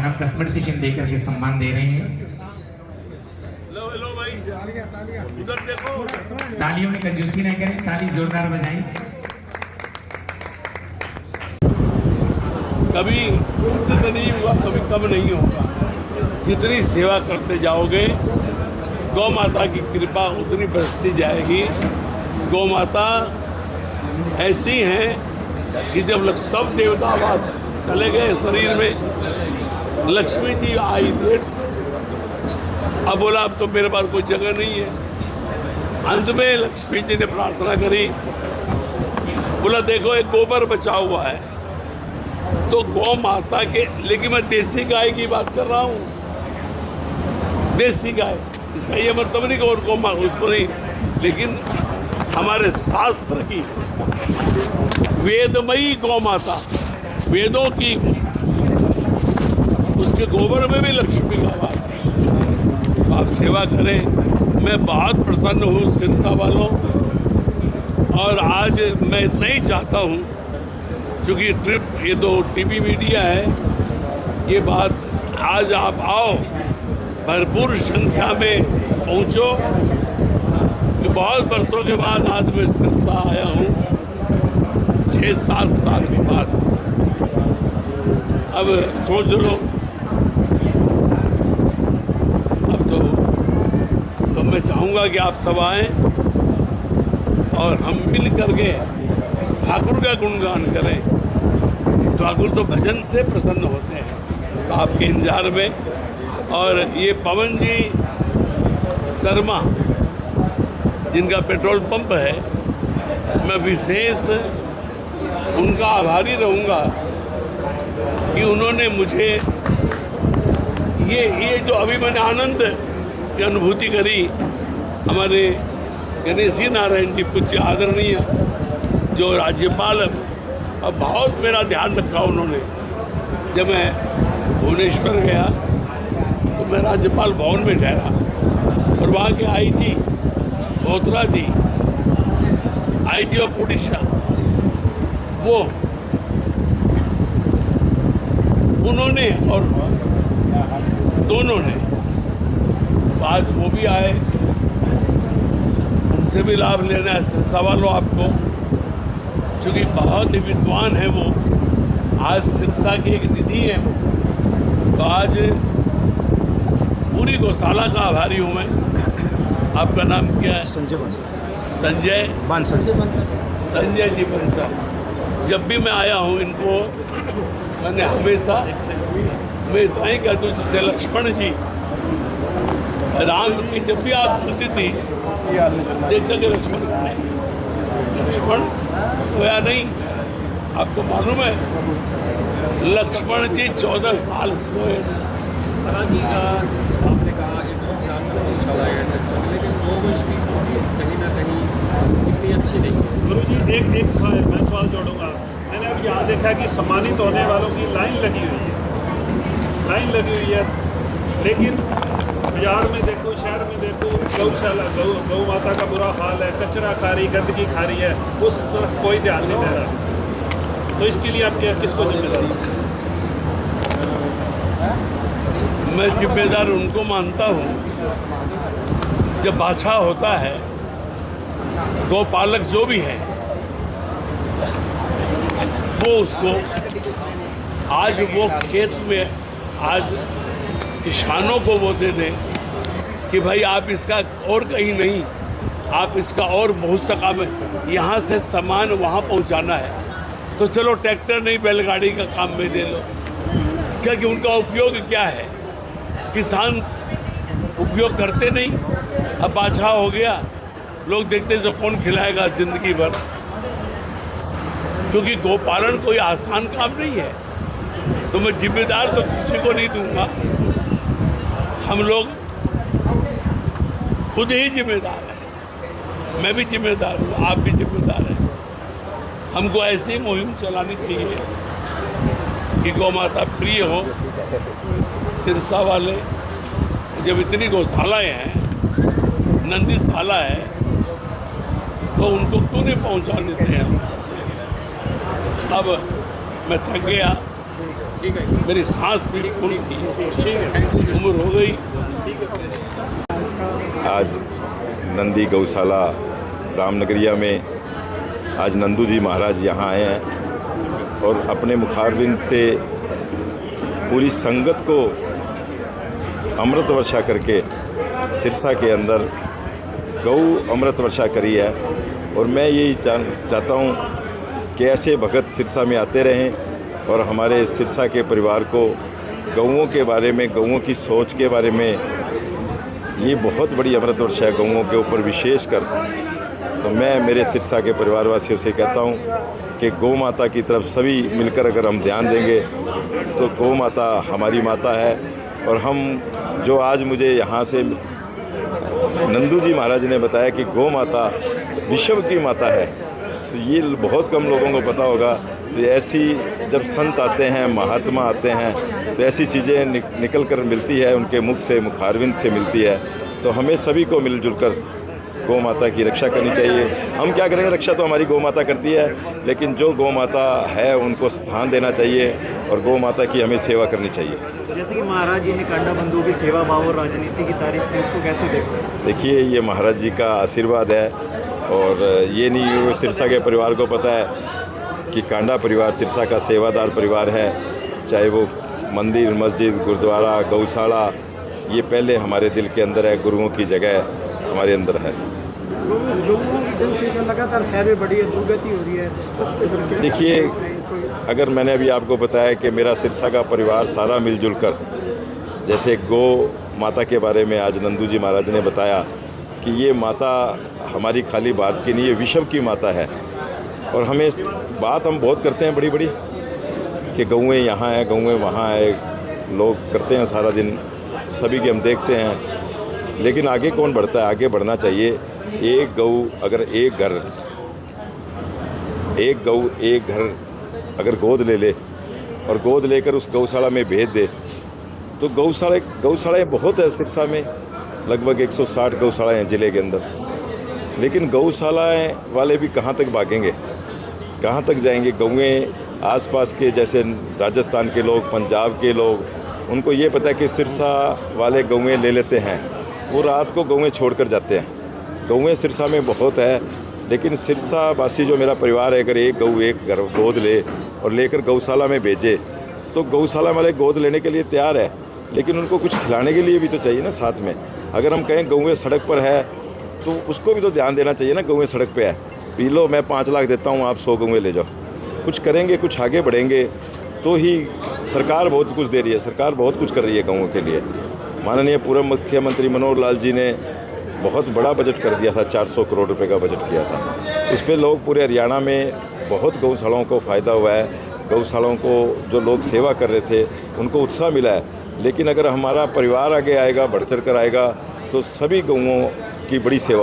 आपका स्मृतिचिन्ह देकर के सम्मान दे रहे हैं। लो भाई, उधर देखो। तालियों में कंजूसी न करें, ताली जोरदार बजाएं। कभी तो नहीं हुआ, कभी कम नहीं होगा। जितनी सेवा करते जाओगे गौ माता की कृपा उतनी बरसती जाएगी। गौ माता ऐसी हैं कि जब सब देवता वास चले गए शरीर में, लक्ष्मी जी आई देर। अब बोला अब तो मेरे पास कोई जगह नहीं है। अंत में लक्ष्मी जी ने प्रार्थना करी, बोला देखो एक गोबर बचा हुआ है, तो गौ माता के, लेकिन मैं देसी गाय की बात कर रहा हूँ, देसी गाय। इसका ये मतलब नहीं कि और गौ माता उसको नहीं, लेकिन हमारे शास्त्र की वेदमयी गौ माता, वेदों की, उसके गोबर में भी लक्ष्मी का वास है। आप सेवा करें। मैं बहुत प्रसन्न हूँ सिरसा वालों, और आज मैं इतना ही चाहता हूँ, चूँकि ट्रिप ये दो टीवी मीडिया है, ये बात आज आप आओ, भरपूर संख्या में पहुँचो, कि बहुत बरसों के बाद आज मैं सिरसा आया हूँ, 6-7 साल के बाद। अब सोच लो, अब तो मैं चाहूँगा कि आप सब आएं और हम मिल करके ठाकुर का गुणगान करें। ठाकुर तो भजन से प्रसन्न होते हैं, तो आपके इंतजार में। और ये पवन जी शर्मा, जिनका पेट्रोल पंप है, मैं विशेष उनका आभारी रहूँगा कि उन्होंने मुझे ये जो अभी मैंने आनंद की अनुभूति करी, हमारे गणेश जी नारायण जी पूज्य आदरणीय जो राज्यपाल, अब बहुत मेरा ध्यान रखा उन्होंने। जब मैं भुवनेश्वर गया तो मैं राज्यपाल भवन में ठहरा, और वहाँ के IG Bothra ji, IG of Orissa, वो उन्होंने और दोनों ने, आज वो भी आए, उनसे भी लाभ लेना है सिरसा वालों आपको, क्योंकि बहुत ही विद्वान है वो। आज सिरसा की एक निधि है वो। तो आज पूरी गौशाला का आभारी हूँ मैं। आपका नाम क्या है? संजय जी बंसल। जब भी मैं आया हूँ इनको, मैंने हमेशा, मैं इतना ही कहता हूँ, जैसे लक्ष्मण जी, राम की जब भी आप सुनती थी, देखते कि लक्ष्मण सोया नहीं। आपको मालूम है लक्ष्मण जी 14 साल सोए। आपने कहा 166 गौशाला है, लेकिन गौ कहीं ना कहीं इतनी अच्छी नहीं है। गुरु जी एक मैं सवाल जोड़ूंगा। मैंने अब यहाँ देखा कि सम्मानित होने वालों की लाइन लगी हुई है, लेकिन बाजार में देखो, शहर में देखो, गौशाला गौ माता का बुरा हाल है, कचरा खा रही, गंदगी खा रही है, उस तरफ कोई ध्यान नहीं दे रहा। तो इसके लिए आप किसको जिम्मेदार? मैं जिम्मेदार उनको मानता हूँ, जब बाछा होता है, गौपालक जो भी है, वो उसको, आज वो खेत में, आज किसानों को वो दे दें कि भाई आप इसका और कहीं नहीं, आप इसका और बहुत सा काम है, यहाँ से सामान वहाँ पहुँचाना है, तो चलो ट्रैक्टर नहीं, बैलगाड़ी का काम में ले लो। क्योंकि उनका उपयोग क्या है, किसान उपयोग करते नहीं। अब बाछा हो गया, लोग देखते जो कौन खिलाएगा जिंदगी भर, क्योंकि गोपालन कोई आसान काम नहीं है। तो मैं जिम्मेदार तो किसी को नहीं दूंगा, हम लोग खुद ही जिम्मेदार हैं। मैं भी जिम्मेदार हूँ, आप भी जिम्मेदार हैं। हमको ऐसी मुहिम चलानी चाहिए कि गौ माता प्रिय हो। सिरसा वाले, जब इतनी गौशालाएँ हैं, नंदीशाला है, तो उनको क्यों नहीं पहुँचा देते हैं? अब मैं थक गया, ठीक है। मेरी सांस भी फूल थी, ठीक है। उम्र हो गई। आज नंदी गौशाला रामनगरिया में आज नंदू जी महाराज यहाँ आए हैं और अपने मुखारबिंद से पूरी संगत को अमृत वर्षा करके सिरसा के अंदर गौ अमृत वर्षा करी है। और मैं यही चाहता हूँ कि ऐसे भगत सिरसा में आते रहें और हमारे सिरसा के परिवार को गौओं के बारे में, गौओं की सोच के बारे में, ये बहुत बड़ी अमृत वर्षा है गौओं के ऊपर विशेष कर। तो मैं मेरे सिरसा के परिवार वासियों से कहता हूँ कि गौ माता की तरफ सभी मिलकर अगर हम ध्यान देंगे तो गौ माता हमारी माता है। और हम जो आज मुझे यहाँ से नंदू जी महाराज ने बताया कि गौ माता विश्व की माता है, तो ये बहुत कम लोगों को पता होगा। तो ऐसी जब संत आते हैं, महात्मा आते हैं, तो ऐसी चीज़ें निकल कर मिलती है, उनके मुख से, मुखारविंद से मिलती है। तो हमें सभी को मिलजुल कर गौ माता की रक्षा करनी चाहिए। हम क्या करेंगे, रक्षा तो हमारी गौ माता करती है, लेकिन जो गौ माता है उनको स्थान देना चाहिए और गौ माता की हमें सेवा करनी चाहिए। जैसे कि महाराज जी ने कांडा बंधुओं की सेवा भाव और राजनीति की तारीफ की, उसको कैसे देखते हैं? देखिए, ये महाराज जी का आशीर्वाद है और ये नहीं वो सिरसा के परिवार को पता है कि कांडा परिवार सिरसा का सेवादार परिवार है। चाहे वो मंदिर, मस्जिद, गुरुद्वारा, गौशाला, ये पहले हमारे दिल के अंदर है, गुरुओं की जगह हमारे अंदर है। लोगों की जनसंख्या लगातार शहर में बढ़ी है, दुर्गति हो रही है, उस पर सर क्या? देखिए, अगर मैंने अभी आपको बताया कि मेरा सिरसा का परिवार सारा मिलजुल कर, जैसे गौ माता के बारे में आज नंदू जी महाराज ने बताया कि ये माता हमारी खाली भारत की नहीं, ये विश्व की माता है। और हमें बात हम बहुत करते हैं बड़ी बड़ी कि गौएँ यहाँ हैं, गौएँ वहाँ है, लोग करते हैं सारा दिन, सभी के हम देखते हैं, लेकिन आगे कौन बढ़ता है? आगे बढ़ना चाहिए। एक गौ अगर एक घर अगर गोद ले ले और गोद लेकर उस गौशाला में भेज दे, तो गौशालाएँ बहुत है सिरसा में, लगभग 160 गौशालाएँ हैं ज़िले के अंदर। लेकिन गौशालाएँ वाले भी कहाँ तक भागेंगे, कहाँ तक जाएंगे? गौएँ आसपास के, जैसे राजस्थान के लोग, पंजाब के लोग, उनको ये पता है कि सिरसा वाले गौएँ ले लेते हैं, वो रात को गौएँ छोड़कर जाते हैं। गौएँ सिरसा में बहुत है, लेकिन सिरसा वासी जो मेरा परिवार है, अगर एक गौ एक घर गोद ले और लेकर गौशाला में भेजे, तो गौशाला वाले गोद लेने के लिए तैयार है, लेकिन उनको कुछ खिलाने के लिए भी तो चाहिए ना साथ में। अगर हम कहें गौएँ सड़क पर है, तो उसको भी तो ध्यान देना चाहिए ना। गौएँ सड़क पे है, पी लो, मैं 5 लाख देता हूँ, आप 100 गौएँ ले जाओ। कुछ करेंगे, कुछ आगे बढ़ेंगे तो ही। सरकार बहुत कुछ दे रही है, सरकार बहुत कुछ कर रही है गौओं के लिए। माननीय पूर्व मुख्यमंत्री मनोहर लाल जी ने बहुत बड़ा बजट कर दिया था, 400 करोड़ रुपए का बजट किया था। उस पर लोग पूरे हरियाणा में बहुत गौशालाओं को फ़ायदा हुआ है। गौशालाओं को जो लोग सेवा कर रहे थे उनको उत्साह मिला है। लेकिन अगर हमारा परिवार आगे आएगा, बढ़ चढ़ कर आएगा, तो सभी गौओं की बड़ी सेवा